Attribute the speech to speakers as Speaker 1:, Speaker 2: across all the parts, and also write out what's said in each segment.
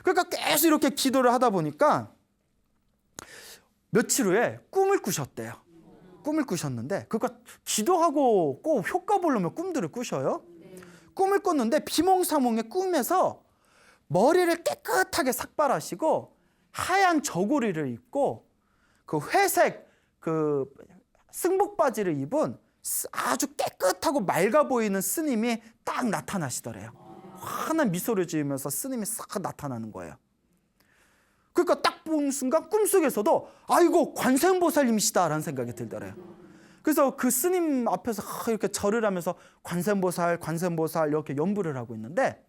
Speaker 1: 그러니까 계속 이렇게 기도를 하다 보니까 며칠 후에 꿈을 꾸셨대요. 꿈을 꾸셨는데, 그러니까 기도하고 꼭 효과 보려면 꿈들을 꾸셔요. 꿈을 꿨는데 비몽사몽의 꿈에서 머리를 깨끗하게 삭발하시고 하얀 저고리를 입고 그 회색 그 승복 바지를 입은 아주 깨끗하고 맑아 보이는 스님이 딱 나타나시더래요. 환한 미소를 지으면서 스님이 싹 나타나는 거예요. 그러니까 딱 본 순간 꿈속에서도 아이고 관세음보살님이시다라는 생각이 들더래요. 그래서 그 스님 앞에서 이렇게 절을 하면서 관세음보살 관세음보살 이렇게 연부를 하고 있는데,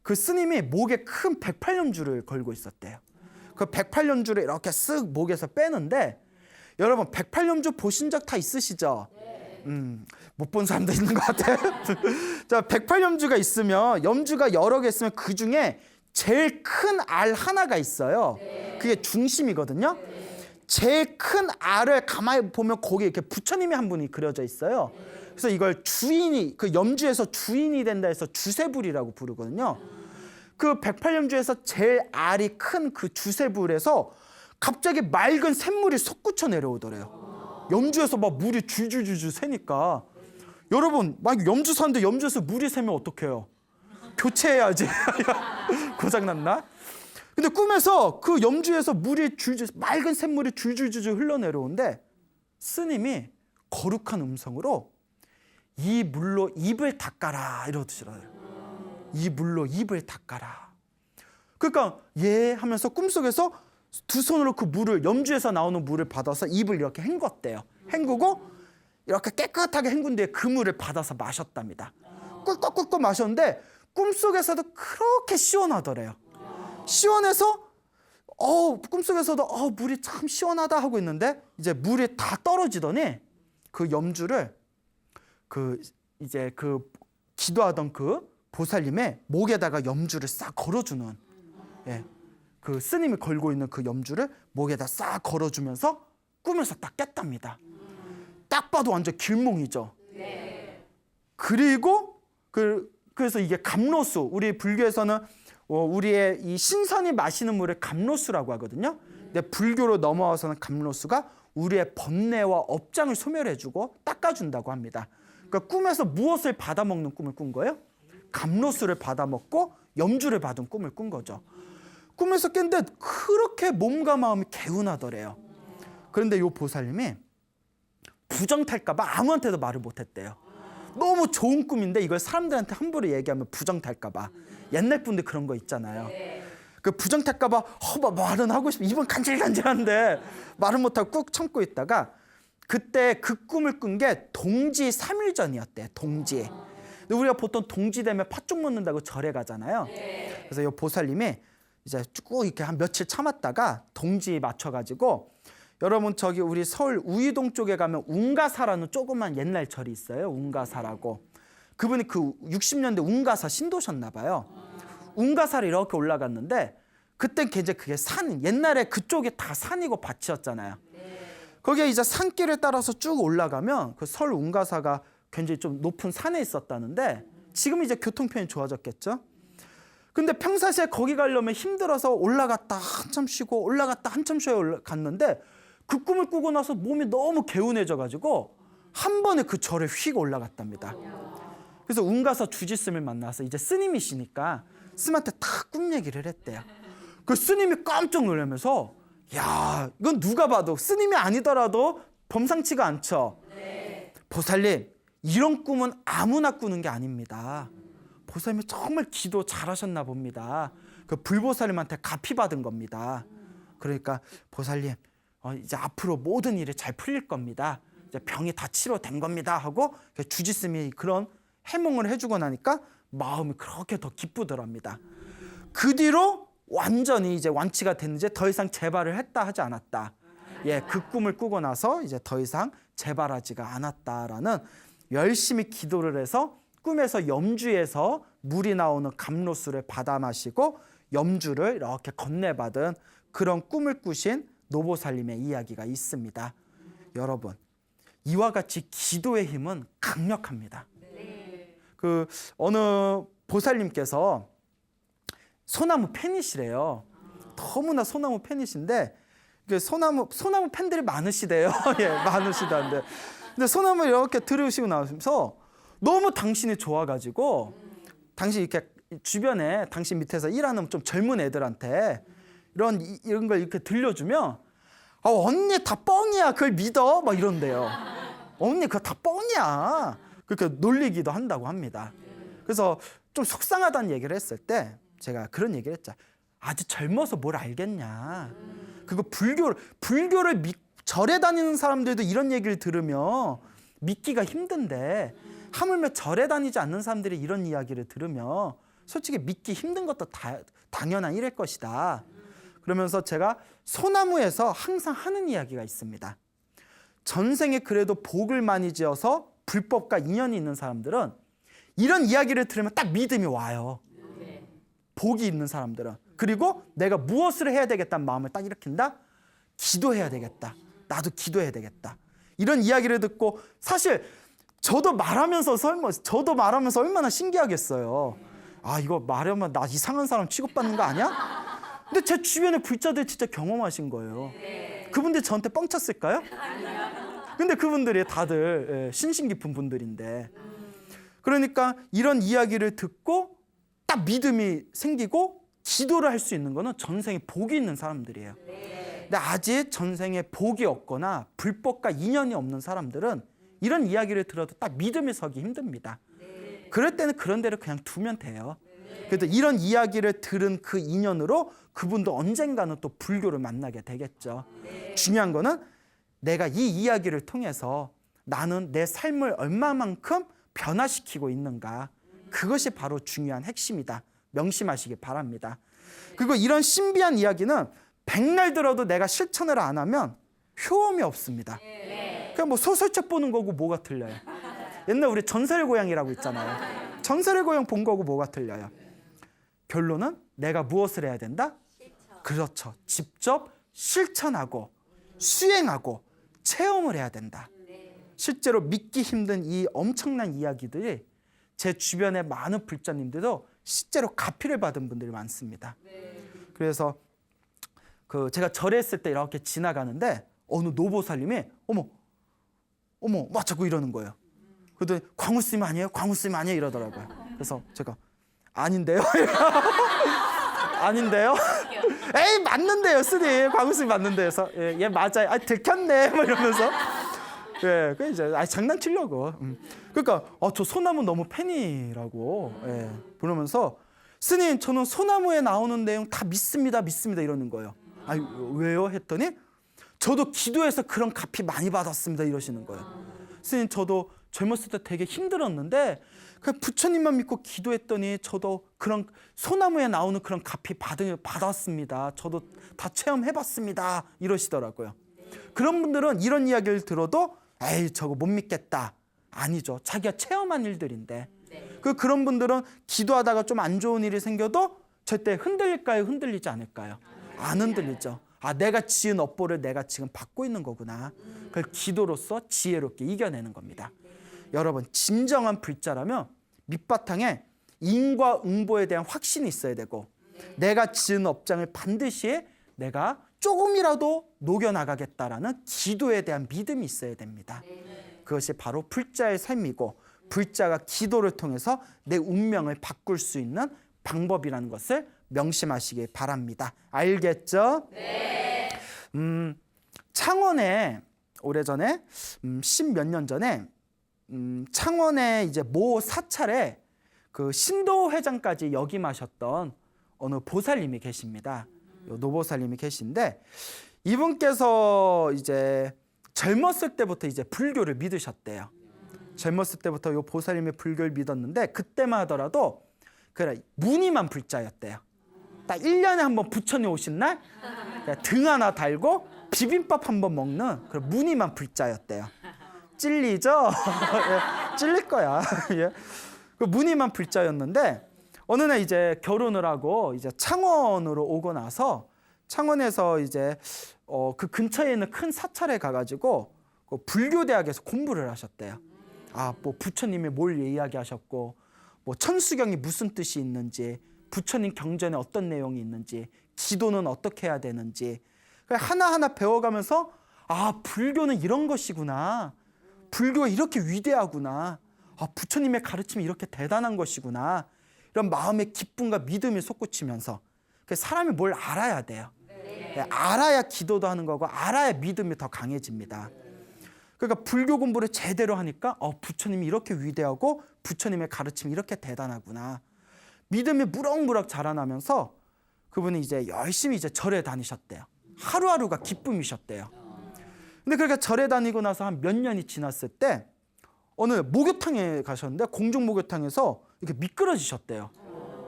Speaker 1: 그 스님이 목에 큰 108년주를 걸고 있었대요. 그 108년주를 이렇게 쓱 목에서 빼는데, 여러분 108년주 보신 적 다 있으시죠? 못 본 사람도 있는 것 같아요. 자, 108년주가 있으면, 염주가 여러 개 있으면 그 중에 제일 큰 알 하나가 있어요. 그게 중심이거든요. 제일 큰 알을 가만히 보면 거기에 이렇게 부처님이 한 분이 그려져 있어요. 그래서 이걸 주인이, 그 염주에서 주인이 된다 해서 주세불이라고 부르거든요. 그 108년주에서 제일 알이 큰 그 주세불에서 갑자기 맑은 샘물이 솟구쳐 내려오더래요. 염주에서 막 물이 줄줄줄줄 새니까, 여러분 막 염주 사는데 염주에서 물이 새면 어떡해요? 교체해야지. 고장났나? 근데 꿈에서 그 염주에서 물이 줄줄, 맑은 샘물이 줄줄줄줄 흘러내려오는데, 스님이 거룩한 음성으로 이 물로 입을 닦아라 이러시더라고요. 이 물로 입을 닦아라. 그러니까 예 하면서 꿈속에서 두 손으로 그 물을, 염주에서 나오는 물을 받아서 입을 이렇게 헹궜대요. 헹구고 이렇게 깨끗하게 헹군 뒤에 그 물을 받아서 마셨답니다. 꿀꺽꿀꺽 마셨는데 꿈속에서도 그렇게 시원하더래요. 시원해서 꿈속에서도 물이 참 시원하다 하고 있는데, 이제 물이 다 떨어지더니 그 염주를 이제 기도하던 그 보살님의 목에다가 염주를 싹 걸어주는, 그 스님이 걸고 있는 그 염주를 목에다 싹 걸어주면서 꿈에서 딱 깼답니다. 딱 봐도 완전 길몽이죠. 그리고 그래서 이게 감로수, 우리 불교에서는 우리의 이 신선이 마시는 물을 감로수라고 하거든요. 근데 불교로 넘어와서는 감로수가 우리의 번뇌와 업장을 소멸해주고 닦아준다고 합니다. 그러니까 꿈에서 무엇을 받아먹는 꿈을 꾼 거예요? 감로수를 받아먹고 염주를 받은 꿈을 꾼 거죠. 꿈에서 깼는데 그렇게 몸과 마음이 개운하더래요. 그런데 이 보살님이 부정탈까봐 아무한테도 말을 못했대요. 너무 좋은 꿈인데 이걸 사람들한테 함부로 얘기하면 부정탈까봐. 옛날 분들 그런 거 있잖아요. 그 부정탈까봐 말은 하고 싶어, 입은 간질간질한데 말은 못하고 꾹 참고 있다가, 그때 그 꿈을 꾼 게 동지 3일 전이었대. 동지. 근데 우리가 보통 동지 되면 팥죽 묻는다고 절에 가잖아요. 그래서 이 보살님이 이제 쭉 이렇게 한 며칠 참았다가 동지 맞춰가지고, 여러분 저기 우리 서울 우이동 쪽에 가면 운가사라는 조그만 옛날 절이 있어요. 운가사라고. 그분이 그 60년대 운가사 신도셨나 봐요. 운가사를 이렇게 올라갔는데, 그때 이제 그게 옛날에 그쪽이 다 산이고 밭이었잖아요. 거기에 이제 산길을 따라서 쭉 올라가면 그 서울 운가사가 굉장히 좀 높은 산에 있었다는데, 지금 이제 교통편이 좋아졌겠죠. 근데 평상시에 거기 가려면 힘들어서 올라갔다 한참 쉬고 올라갔다 한참 쉬어 갔는데, 그 꿈을 꾸고 나서 몸이 너무 개운해져가지고 한 번에 그 절에 휙 올라갔답니다. 그래서 운가사 주지스님을 만나서, 이제 스님이시니까 스님한테 다 꿈 얘기를 했대요. 그 스님이 깜짝 놀라면서, 야, 이건 누가 봐도 스님이 아니더라도 범상치가 않죠. 보살님, 이런 꿈은 아무나 꾸는 게 아닙니다. 보살님이 정말 기도 잘하셨나 봅니다. 그 불보살님한테 가피 받은 겁니다. 그러니까 보살님, 이제 앞으로 모든 일이 잘 풀릴 겁니다. 이제 병이 다 치료된 겁니다 하고 주지스님이 그런 해몽을 해주고 나니까 마음이 그렇게 더 기쁘더랍니다. 그 뒤로 완전히 이제 완치가 됐는지 더 이상 재발을 했다 하지 않았다. 그 꿈을 꾸고 나서 이제 더 이상 재발하지가 않았다라는, 열심히 기도를 해서 꿈에서 염주에서 물이 나오는 감로수를 받아 마시고 염주를 이렇게 건네받은 그런 꿈을 꾸신 노보살님의 이야기가 있습니다. 여러분, 이와 같이 기도의 힘은 강력합니다. 그 어느 보살님께서 소나무 팬이시래요. 너무나 소나무 팬이신데 소나무 팬들이 많으시대요. 예, 많으시다는데. 근데 소나무 이렇게 들으시고 나면서 너무 당신이 좋아가지고 당신 이렇게 주변에 당신 밑에서 일하는 좀 젊은 애들한테 이런 걸 이렇게 들려주면 언니 다 뻥이야. 그걸 믿어? 막 이런대요. 언니 그거 다 뻥이야. 그렇게 놀리기도 한다고 합니다. 그래서 좀 속상하다는 얘기를 했을 때 제가 그런 얘기를 했죠. 아직 젊어서 뭘 알겠냐. 그거 불교를 절에 다니는 사람들도 이런 얘기를 들으면 믿기가 힘든데 하물며 절에 다니지 않는 사람들이 이런 이야기를 들으면 솔직히 믿기 힘든 것도 당연한 일일 것이다. 그러면서 제가 소나무에서 항상 하는 이야기가 있습니다. 전생에 그래도 복을 많이 지어서 불법과 인연이 있는 사람들은 이런 이야기를 들으면 딱 믿음이 와요. 복이 있는 사람들은. 그리고 내가 무엇을 해야 되겠다는 마음을 딱 일으킨다. 기도해야 되겠다. 나도 기도해야 되겠다. 이런 이야기를 듣고 사실 저도 말하면서 얼마나 신기하겠어요. 이거 말하면 나 이상한 사람 취급받는 거 아니야? 근데 제 주변에 불자들 진짜 경험하신 거예요. 그분들 저한테 뻥 쳤을까요? 근데 그분들이 다들 신신 깊은 분들인데, 그러니까 이런 이야기를 듣고 딱 믿음이 생기고 기도를 할 수 있는 거는 전생에 복이 있는 사람들이에요. 근데 아직 전생에 복이 없거나 불법과 인연이 없는 사람들은 이런 이야기를 들어도 딱 믿음이 서기 힘듭니다. 그럴 때는 그런 대로 그냥 두면 돼요. 그래도 이런 이야기를 들은 그 인연으로 그분도 언젠가는 또 불교를 만나게 되겠죠. 중요한 거는 내가 이 이야기를 통해서 나는 내 삶을 얼마만큼 변화시키고 있는가. 그것이 바로 중요한 핵심이다. 명심하시기 바랍니다. 그리고 이런 신비한 이야기는 백날 들어도 내가 실천을 안 하면 효험이 없습니다. 그냥 뭐 소설책 보는 거고 뭐가 틀려요. 옛날 우리 전설의 고향이라고 있잖아요. 전설의 고향 본 거고 뭐가 틀려요. 결론은 내가 무엇을 해야 된다? 그렇죠. 직접 실천하고 수행하고 체험을 해야 된다. 실제로 믿기 힘든 이 엄청난 이야기들이 제 주변의 많은 불자님들도 실제로 가피를 받은 분들이 많습니다. 그래서 제가 절에 있을 때 이렇게 지나가는데 어느 노보살님이 어머 막 자꾸 이러는 거예요. 그랬더니 광우스님 아니에요? 광우스님 아니에요? 이러더라고요. 그래서 제가 아닌데요? 아닌데요? 에이 맞는데요 스님. 광우스님 맞는데 해서 예 맞아요. 들켰네 막 이러면서 그 이제 장난치려고. 그러니까 저 소나무 너무 팬이라고 그러면서 스님 저는 소나무에 나오는 내용 다 믿습니다 이러는 거예요. 왜요? 했더니 저도 기도해서 그런 갚이 많이 받았습니다 이러시는 거예요. 스님 저도 젊었을 때 되게 힘들었는데 그냥 부처님만 믿고 기도했더니 저도 그런 소나무에 나오는 그런 갚이 받았습니다. 저도 다 체험해봤습니다 이러시더라고요. 그런 분들은 이런 이야기를 들어도 에이 저거 못 믿겠다. 아니죠. 자기가 체험한 일들인데 그런 분들은 기도하다가 좀 안 좋은 일이 생겨도 절대 흔들릴까요? 흔들리지 않을까요? 안 흔들리죠. 내가 지은 업보를 내가 지금 받고 있는 거구나. 그걸 기도로서 지혜롭게 이겨내는 겁니다. 여러분 진정한 불자라면 밑바탕에 인과 응보에 대한 확신이 있어야 되고 내가 지은 업장을 반드시 내가 조금이라도 녹여나가겠다라는 기도에 대한 믿음이 있어야 됩니다. 그것이 바로 불자의 삶이고 불자가 기도를 통해서 내 운명을 바꿀 수 있는 방법이라는 것을 명심하시기 바랍니다. 알겠죠? 네. 창원에 오래전에 10몇 년 전에 창원에 이제 모 사찰에 그 신도회장까지 역임하셨던 어느 보살님이 계십니다. 노보살님이 계신데 이분께서 이제 젊었을 때부터 이제 불교를 믿으셨대요. 젊었을 때부터 이 보살님이 불교를 믿었는데 그때만 하더라도 무늬만 불자였대요. 딱 1년에 한 번 부처님 오신 날 등 하나 달고 비빔밥 한 번 먹는 그런 무늬만 불자였대요. 찔리죠? 찔릴 거야. 그 무늬만 불자였는데 어느 날 이제 결혼을 하고 이제 창원으로 오고 나서 창원에서 이제 그 근처에 있는 큰 사찰에 가가지고 그 불교대학에서 공부를 하셨대요. 뭐 부처님이 뭘 이야기하셨고 뭐 천수경이 무슨 뜻이 있는지 부처님 경전에 어떤 내용이 있는지, 기도는 어떻게 해야 되는지 하나하나 배워가면서 아, 불교는 이런 것이구나. 불교가 이렇게 위대하구나. 아, 부처님의 가르침이 이렇게 대단한 것이구나. 이런 마음의 기쁨과 믿음이 솟구치면서 사람이 뭘 알아야 돼요. 알아야 기도도 하는 거고 알아야 믿음이 더 강해집니다. 그러니까 불교 공부를 제대로 하니까 부처님이 이렇게 위대하고 부처님의 가르침이 이렇게 대단하구나. 믿음이 무럭무럭 자라나면서 그분이 이제 열심히 이제 절에 다니셨대요. 하루하루가 기쁨이셨대요. 근데 그러니까 절에 다니고 나서 한 몇 년이 지났을 때 어느 목욕탕에 가셨는데 공중 목욕탕에서 이렇게 미끄러지셨대요.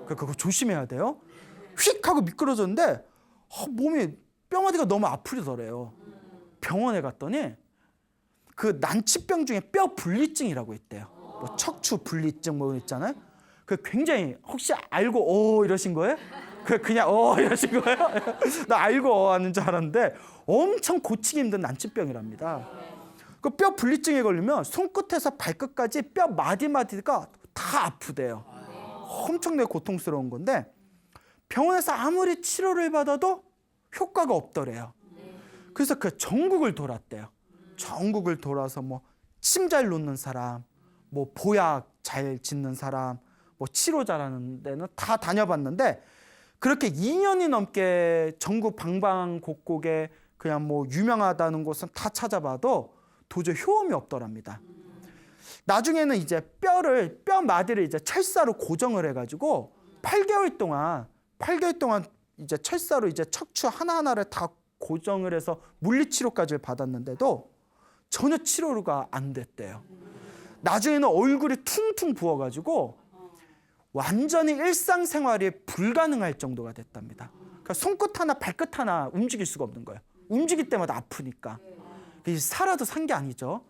Speaker 1: 그거 조심해야 돼요. 휙 하고 미끄러졌는데 몸이 뼈마디가 너무 아프더래요. 병원에 갔더니 그 난치병 중에 뼈 분리증이라고 있대요. 뭐 척추 분리증 뭐 있잖아요. 그 굉장히 혹시 알고 이러신 거예요? 그냥 이러신 거예요? 나 알고 하는 줄 알았는데 엄청 고치기 힘든 난치병이랍니다. 그 뼈 분리증에 걸리면 손끝에서 발끝까지 뼈 마디마디가 다 아프대요. 엄청나게 고통스러운 건데 병원에서 아무리 치료를 받아도 효과가 없더래요. 그래서 그 전국을 돌았대요. 전국을 돌아서 뭐 침 잘 놓는 사람, 뭐 보약 잘 짓는 사람, 뭐 치료 잘하는 데는 다 다녀봤는데 그렇게 2년이 넘게 전국 방방곡곡에 그냥 뭐 유명하다는 곳은 다 찾아봐도 도저히 효험이 없더랍니다. 나중에는 이제 뼈 마디를 이제 철사로 고정을 해가지고 8개월 동안 이제 철사로 이제 척추 하나하나를 다 고정을 해서 물리치료까지 받았는데도 전혀 치료가 안 됐대요. 나중에는 얼굴이 퉁퉁 부어가지고 완전히 일상생활이 불가능할 정도가 됐답니다. 그러니까 손끝 하나 발끝 하나 움직일 수가 없는 거예요. 움직일 때마다 아프니까. 살아도 산 게 아니죠.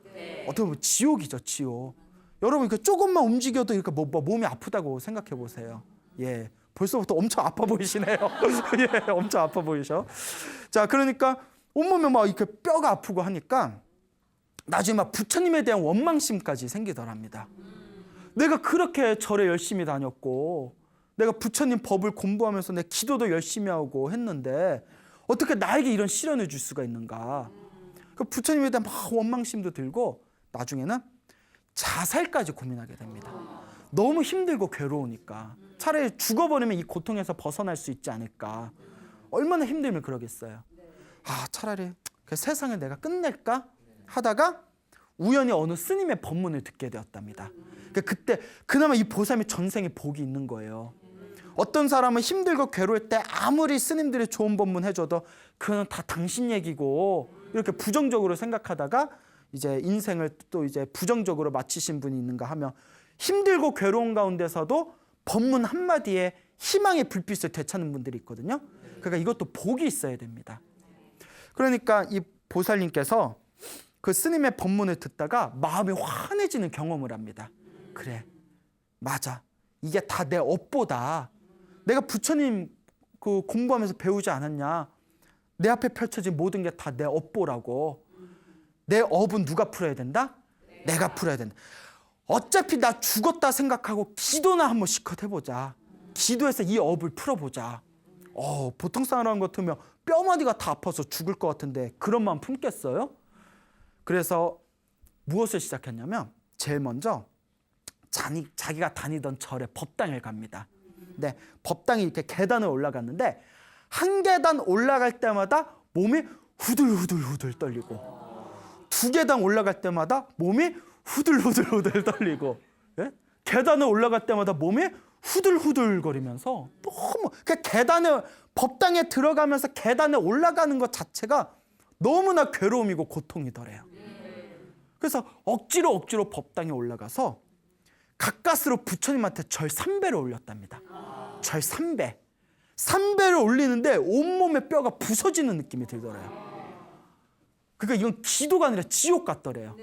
Speaker 1: 어떻게 보면 지옥이죠, 지옥. 여러분 그 조금만 움직여도 이렇게 몸이 아프다고 생각해 보세요. 예, 벌써부터 엄청 아파 보이시네요. 예, 엄청 아파 보이셔. 자, 그러니까 온몸에 막 이렇게 뼈가 아프고 하니까 나중에 막 부처님에 대한 원망심까지 생기더랍니다. 내가 그렇게 절에 열심히 다녔고 내가 부처님 법을 공부하면서 내 기도도 열심히 하고 했는데 어떻게 나에게 이런 시련을 줄 수가 있는가. 그 부처님에 대한 막 원망심도 들고 나중에는 자살까지 고민하게 됩니다. 너무 힘들고 괴로우니까 차라리 죽어버리면 이 고통에서 벗어날 수 있지 않을까. 얼마나 힘들면 그러겠어요. 차라리 그 세상을 내가 끝낼까 하다가 우연히 어느 스님의 법문을 듣게 되었답니다. 그때 그나마 이 보살이 전생에 복이 있는 거예요. 어떤 사람은 힘들고 괴로울 때 아무리 스님들이 좋은 법문 해줘도 그건 다 당신 얘기고 이렇게 부정적으로 생각하다가 이제 인생을 또 이제 부정적으로 마치신 분이 있는가 하면 힘들고 괴로운 가운데서도 법문 한마디에 희망의 불빛을 되찾는 분들이 있거든요. 그러니까 이것도 복이 있어야 됩니다. 그러니까 이 보살님께서 그 스님의 법문을 듣다가 마음이 환해지는 경험을 합니다. 그래, 맞아. 이게 다 내 업보다. 내가 부처님 그 공부하면서 배우지 않았냐. 내 앞에 펼쳐진 모든 게 다 내 업보라고. 내 업은 누가 풀어야 된다? 내가 풀어야 된다. 어차피 나 죽었다 생각하고 기도나 한번 실컷 해보자. 기도해서 이 업을 풀어보자. 보통 사람 같으면 뼈마디가 다 아파서 죽을 것 같은데 그런 마음 품겠어요? 그래서 무엇을 시작했냐면 제일 먼저 자기가 다니던 절에 법당을 갑니다. 네, 법당이 이렇게 계단을 올라갔는데 한 계단 올라갈 때마다 몸이 후들후들 떨리고 2계단 올라갈 때마다 몸이 후들후들 떨리고 예? 계단을 올라갈 때마다 몸이 후들후들 거리면서 너무 그 계단을 법당에 들어가면서 계단에 올라가는 것 자체가 너무나 괴로움이고 고통이더래요. 그래서 억지로 법당에 올라가서 가까스로 부처님한테 절 3배를 올렸답니다. 절 3배. 3배를 올리는데 온몸의 뼈가 부서지는 느낌이 들더래요. 그러니까 이건 기도가 아니라 지옥 같더래요.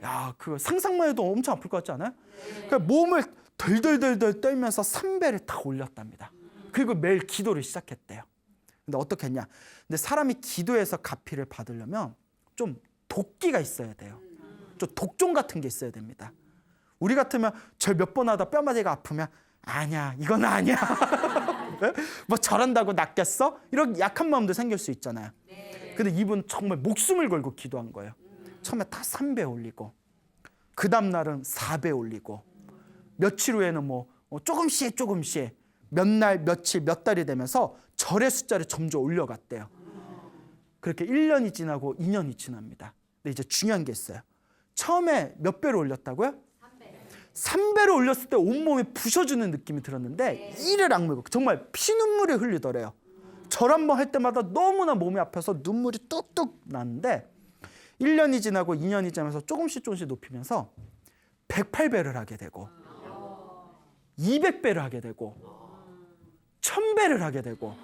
Speaker 1: 야, 그거 상상만 해도 엄청 아플 것 같지 않아요? 그러니까 몸을 덜덜덜 떨면서 3배를 딱 올렸답니다. 그리고 매일 기도를 시작했대요. 근데 어떻게 했냐? 근데 사람이 기도해서 가피를 받으려면 좀 도끼가 있어야 돼요. 좀 독종 같은 게 있어야 됩니다. 우리 같으면 절 몇 번 하다 뼈마디가 아프면 아니야, 이건 아니야. 뭐 저런다고 낫겠어? 이런 약한 마음도 생길 수 있잖아요. 근데 이분 정말 목숨을 걸고 기도한 거예요. 처음에 다 3배 올리고, 그 다음 날은 4배 올리고, 며칠 후에는 뭐 조금씩 몇 날, 며칠, 몇 달이 되면서 절의 숫자를 점점 올려갔대요. 그렇게 1년이 지나고 2년이 지납니다. 근데 이제 중요한 게 있어요. 처음에 몇 배로 올렸다고요? 3배로 올렸을 때 온몸이 부셔주는 느낌이 들었는데 이를 악물고 정말 피눈물이 흘리더래요. 절 한번 할 때마다 너무나 몸이 아파서 눈물이 뚝뚝 나는데 1년이 지나고 2년이 지나면서 조금씩 높이면서 108배를 하게 되고 200배를 하게 되고 1000배를 하게 되고.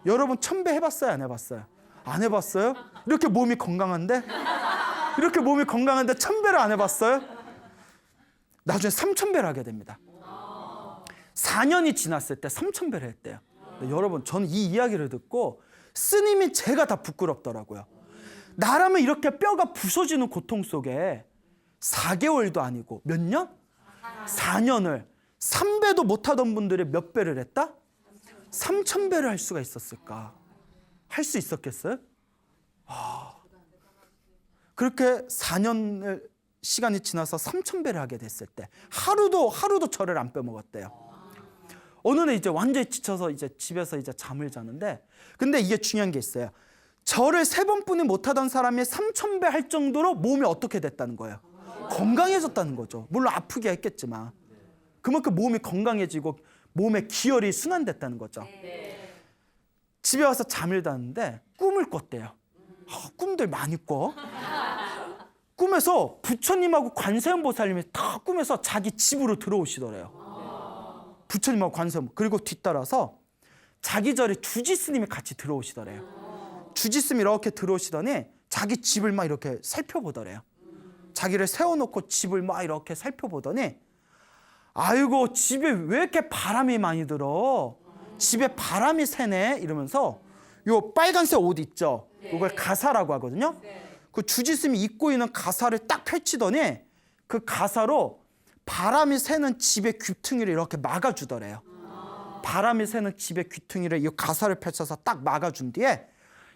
Speaker 1: 여러분 1000배 해봤어요? 안 해봤어요? 안 해봤어요? 이렇게 몸이 건강한데? 이렇게 몸이 건강한데 1000배를 안 해봤어요? 나중에 3000배를 하게 됩니다. 4년이 지났을 때 3000배를 했대요. 여러분 저는 이 이야기를 듣고 스님이 제가 다 부끄럽더라고요. 나라면 이렇게 뼈가 부서지는 고통 속에 4개월도 아니고 몇 년? 4년을 3배도 못하던 분들이 몇 배를 했다? 3000배를 할 수가 있었을까? 할 수 있었겠어요? 그렇게 4년을 시간이 지나서 3000배를 하게 됐을 때 하루도 절을 안 빼먹었대요. 어느 날 이제 완전히 지쳐서 이제 집에서 이제 잠을 자는데, 근데 이게 중요한 게 있어요. 절을 3번뿐이 못하던 사람이 3000배 할 정도로 몸이 어떻게 됐다는 거예요? 건강해졌다는 거죠. 물론 아프게 했겠지만 그만큼 몸이 건강해지고 몸의 기혈이 순환됐다는 거죠. 집에 와서 잠을 잤는데 꿈을 꿨대요. 꿈들 많이 꿔. 꿈에서 부처님하고 관세음보살님이 다 꿈에서 자기 집으로 들어오시더래요. 부처님하고 관세음, 그리고 뒤따라서 자기 절에 주지스님이 같이 들어오시더래요. 주지스님이 이렇게 들어오시더니 자기 집을 막 이렇게 살펴보더래요. 자기를 세워놓고 집을 막 이렇게 살펴보더니 아이고 집에 왜 이렇게 바람이 많이 들어? 집에 바람이 새네? 이러면서 요 빨간색 옷 있죠? 이걸 가사라고 하거든요. 그 주지스님이 입고 있는 가사를 딱 펼치더니 그 가사로 바람이 새는 집의 귀퉁이를 이렇게 막아주더래요. 바람이 새는 집의 귀퉁이를 이 가사를 펼쳐서 딱 막아준 뒤에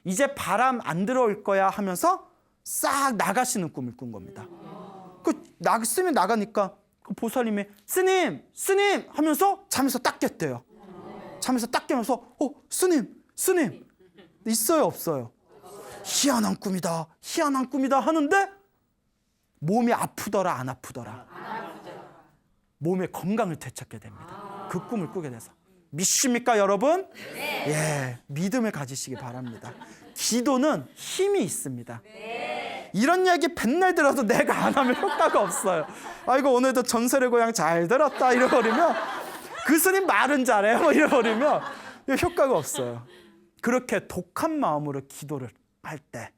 Speaker 1: 이제 바람 안 들어올 거야 하면서 싹 나가시는 꿈을 꾼 겁니다. 스님이 나가니까 그 보살님이 스님 하면서 잠에서 딱 깼대요. 잠에서 딱 깨면서 스님 있어요 없어요? 희한한 꿈이다 하는데 몸이 아프더라 안 아프더라? 몸의 건강을 되찾게 됩니다. 그 꿈을 꾸게 돼서. 믿습니까 여러분? 예, 믿음을 가지시기 바랍니다. 기도는 힘이 있습니다. 이런 이야기 맨날 들어도 내가 안 하면 효과가 없어요. 아이고 오늘도 전설의 고향 잘 들었다 이래버리면, 그 스님 말은 잘해 뭐 이래버리면 효과가 없어요. 그렇게 독한 마음으로 기도를 할 때,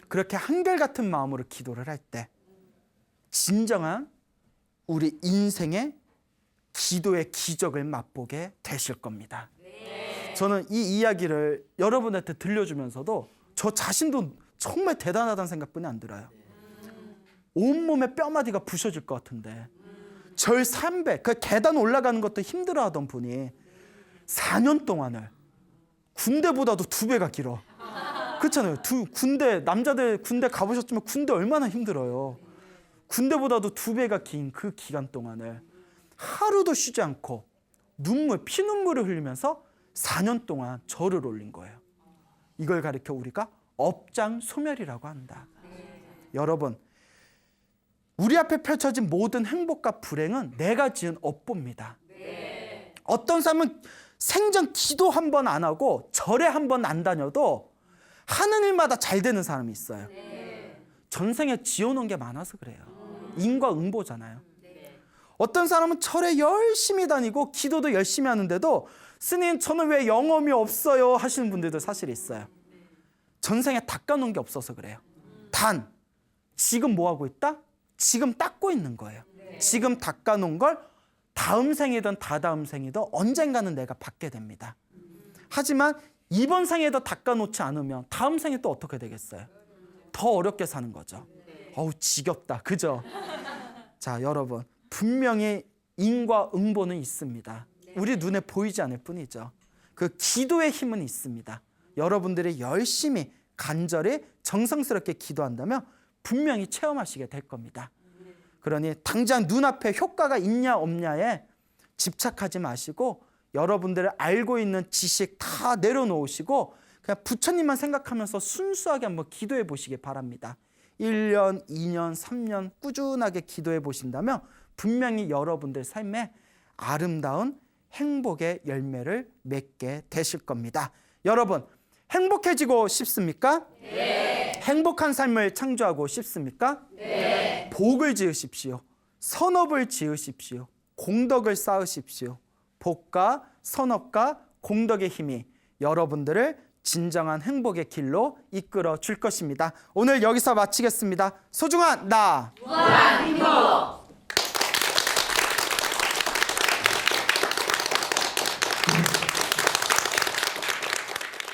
Speaker 1: 그렇게 한결같은 마음으로 기도를 할 때 진정한 우리 인생의 기도의 기적을 맛보게 되실 겁니다. 저는 이 이야기를 여러분한테 들려주면서도 저 자신도 정말 대단하다는 생각뿐이 안 들어요. 온몸에 뼈마디가 부셔질 것 같은데 절 300, 그 계단 올라가는 것도 힘들어하던 분이 4년 동안을, 군대보다도 2배가 길어. 그렇잖아요. 남자들 군대 가보셨지만 군대 얼마나 힘들어요. 군대보다도 2배가 긴 그 기간 동안을 하루도 쉬지 않고 피눈물을 흘리면서 4년 동안 절을 올린 거예요. 이걸 가리켜 우리가 업장소멸이라고 한다. 여러분, 우리 앞에 펼쳐진 모든 행복과 불행은 내가 지은 업보입니다. 어떤 사람은 생전 기도 한 번 안 하고 절에 한 번 안 다녀도 하는 일마다 잘 되는 사람이 있어요. 전생에 지어놓은 게 많아서 그래요. 인과응보잖아요. 어떤 사람은 절에 열심히 다니고 기도도 열심히 하는데도 스님 저는 왜 영험이 없어요 하시는 분들도 사실 있어요. 전생에 닦아놓은 게 없어서 그래요. 단 지금 뭐 하고 있다? 지금 닦고 있는 거예요. 지금 닦아놓은 걸 다음 생이든 다다음 생이든 언젠가는 내가 받게 됩니다. 하지만 이번 생에도 닦아놓지 않으면 다음 생에 또 어떻게 되겠어요? 더 어렵게 사는 거죠. 어우 지겹다, 그죠? 자 여러분, 분명히 인과응보는 있습니다. 우리 눈에 보이지 않을 뿐이죠. 그 기도의 힘은 있습니다. 여러분들이 열심히 간절히 정성스럽게 기도한다면 분명히 체험하시게 될 겁니다. 그러니 당장 눈앞에 효과가 있냐 없냐에 집착하지 마시고 여러분들이 알고 있는 지식 다 내려놓으시고 그냥 부처님만 생각하면서 순수하게 한번 기도해 보시기 바랍니다. 1년, 2년, 3년 꾸준하게 기도해 보신다면 분명히 여러분들 삶에 아름다운 행복의 열매를 맺게 되실 겁니다. 여러분, 행복해지고 싶습니까? 네. 행복한 삶을 창조하고 싶습니까? 네. 복을 지으십시오. 선업을 지으십시오. 공덕을 쌓으십시오. 복과 선업과 공덕의 힘이 여러분들을 진정한 행복의 길로 이끌어 줄 것입니다. 오늘 여기서 마치겠습니다. 소중한 나 무한 행복.